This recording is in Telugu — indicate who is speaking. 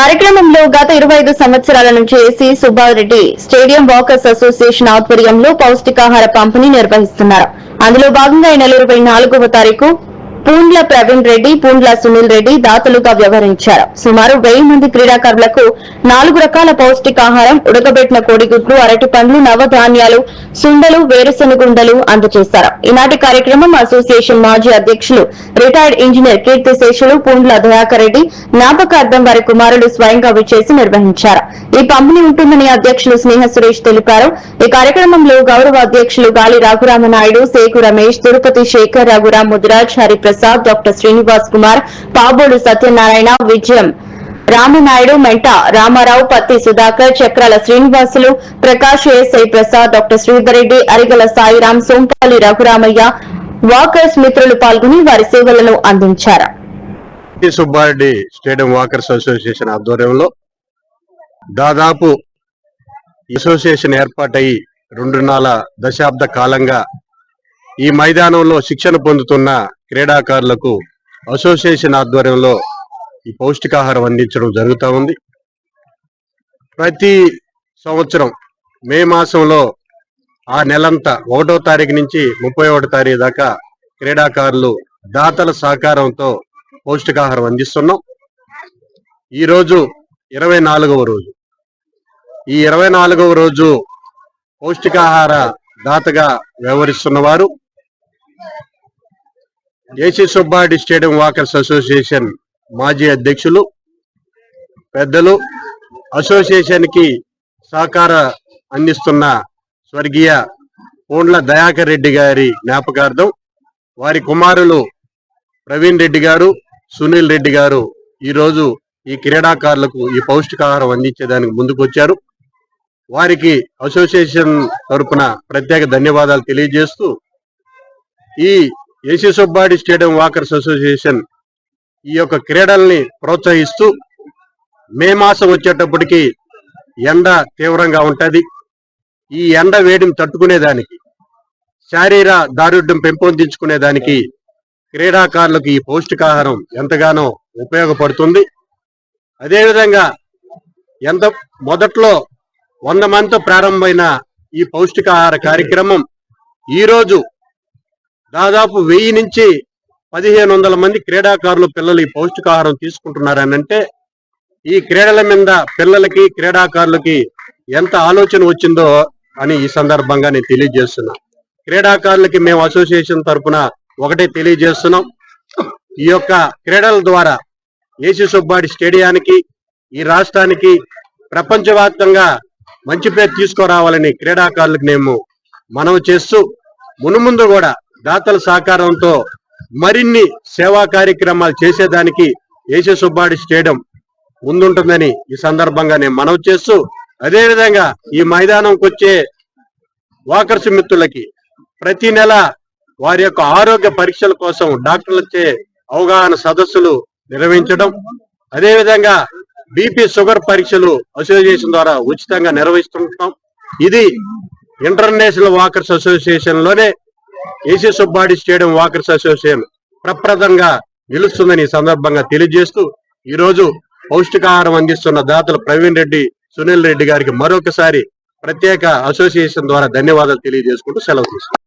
Speaker 1: కార్యక్రమంలో గత 25 సంవత్సరాల నుంచి AC Subbareddy stadium walkers association ఆధ్వర్యంలో పౌష్టికాహార పంపిణీ నిర్వహిస్తున్నారు. అందులో భాగంగా ఈ నెల 24వ తారీఖు పూండ్ల ప్రవీణ్ రెడ్డి, పూండ్ల సునీల్ రెడ్డి దాతలుగా వ్యవహరించారు. సుమారు 1000 మంది క్రీడాకారులకు 4 రకాల పౌష్టికాహారం, ఉడకబెట్టిన కోడిగుడ్లు, అరటి పండ్లు, నవధాన్యాలు, సుండలు, వేరుశనగుండలు అందజేశారు. ఈనాటి కార్యక్రమం అసోసియేషన్ మాజీ అధ్యక్షులు రిటైర్డ్ ఇంజనీర్ కీర్తిశేషులు పూండ్ల దయాకర్ రెడ్డి జ్ఞాపకార్థం వారి కుమారులు స్వయంగా విచ్చేసి నిర్వహించారు. ఈ పంపిణీ ఉంటుందని అధ్యక్షులు స్నేహ సురేష్ తెలిపారు. ఈ కార్యక్రమంలో గౌరవ అధ్యక్షులు Gali Raghuramanaidu, Seku Ramesh, Tirupati Shekar, Raghuram Mudiraj, Hariprasad, doctor Srinivas Kumar, Pabolu Satyanarayana, Vijayam Ramanaidu, Menta Ramarao, Patti Sudhakar, Chakrala Srinivasulu, Prakash, SI Prasad, doctor Sridhar Reddy, Arigala Sairam, Sompalli Raghuramaiah, walkers మిత్రులు పాల్గొని వారి సేవలను అందించారు.
Speaker 2: సుబ్బారెడ్డి స్టేడియం వాకర్స్ అసోసియేషన్ ఆధ్వర్యంలో దాదాపు అసోసియేషన్ ఏర్పాటయి 2.5 దశాబ్ద కాలంగా ఈ మైదానంలో శిక్షణ పొందుతున్న క్రీడాకారులకు అసోసియేషన్ ఆధ్వర్యంలో ఈ పౌష్టికాహారం అందించడం జరుగుతూ ఉంది. ప్రతి సంవత్సరం మే మాసంలో ఆ నెలంతా 1వ తారీఖు నుంచి 31వ తారీఖు దాకా క్రీడాకారులు దాతల సహకారంతో పౌష్టికాహారం అందిస్తున్నాం. ఈరోజు 24వ రోజు. ఈ 24వ రోజు పౌష్టికాహార దాతగా వ్యవహరిస్తున్న వారు AC Subbareddy stadium walkers association మాజీ అధ్యక్షులు పెద్దలు, అసోసియేషన్ కి సహకార అందిస్తున్న స్వర్గీయ పూండ్ల దయాకర్ రెడ్డి గారి జ్ఞాపకార్థం వారి కుమారులు ప్రవీణ్ రెడ్డి గారు, సునీల్ రెడ్డి గారు ఈరోజు ఈ క్రీడాకారులకు ఈ పౌష్టికాహారం అందించేదానికి ముందుకొచ్చారు. వారికి అసోసియేషన్ తరఫున ప్రత్యేక ధన్యవాదాలు తెలియజేస్తూ ఈ AC Subbareddy stadium walkers association ఈ యొక్క క్రీడల్ని ప్రోత్సహిస్తూ మే మాసం వచ్చేటప్పటికి ఎండ తీవ్రంగా ఉంటది. ఈ ఎండ వేడిని తట్టుకునేదానికి, శారీర దారుఢ్యం పెంపొందించుకునేదానికి క్రీడాకారులకు ఈ పౌష్టికాహారం ఎంతగానో ఉపయోగపడుతుంది. అదేవిధంగా మొదట్లో 100 మందితో ప్రారంభమైన ఈ పౌష్టికాహార కార్యక్రమం ఈరోజు దాదాపు 1000 నుంచి 1500 మంది క్రీడాకారులు పిల్లలు ఈ పౌష్టికాహారం తీసుకుంటున్నారనంటే ఈ క్రీడల మీద పిల్లలకి, క్రీడాకారులకి ఎంత ఆలోచన వచ్చిందో అని ఈ సందర్భంగా నేను తెలియజేస్తున్నా. క్రీడాకారులకి మేము అసోసియేషన్ తరఫున ఒకటే తెలియజేస్తున్నాం. ఈ యొక్క క్రీడల ద్వారా ఏసీ సుబ్బారెడ్డి స్టేడియానికి, ఈ రాష్ట్రానికి, ప్రపంచవ్యాప్తంగా మంచి పేరు తీసుకురావాలని క్రీడాకారులకు మేము మనవి చేస్తూ మునుముందు కూడా దాతల సహకారంతో మరిన్ని సేవా కార్యక్రమాలు చేసేదానికి ఏసీ సుబ్బారెడ్డి స్టేడియం ముందుంటుందని ఈ సందర్భంగా నేను మనవి చేస్తూ, అదేవిధంగా ఈ మైదానంకి వచ్చే వాకర్స్ మిత్రులకి ప్రతి నెల వారి యొక్క ఆరోగ్య పరీక్షల కోసం డాక్టర్లచే అవగాహన సదస్సులు నిర్వహించడం, అదేవిధంగా బీపీ, షుగర్ పరీక్షలు అసోసియేషన్ ద్వారా ఉచితంగా నిర్వహిస్తుంటాం. ఇది ఇంటర్నేషనల్ వాకర్స్ అసోసియేషన్ లోనే AC Subbareddy stadium walkers association ప్రప్రదంగా నిలుస్తుందని ఈ సందర్భంగా తెలియజేస్తూ ఈరోజు పౌష్టికాహారం అందిస్తున్న దాతలు ప్రవీణ్ రెడ్డి, సునీల్ రెడ్డి గారికి మరొకసారి ప్రత్యేక అసోసియేషన్ ద్వారా ధన్యవాదాలు తెలియజేసుకుంటూ సెలవు తీసుకుంటాం.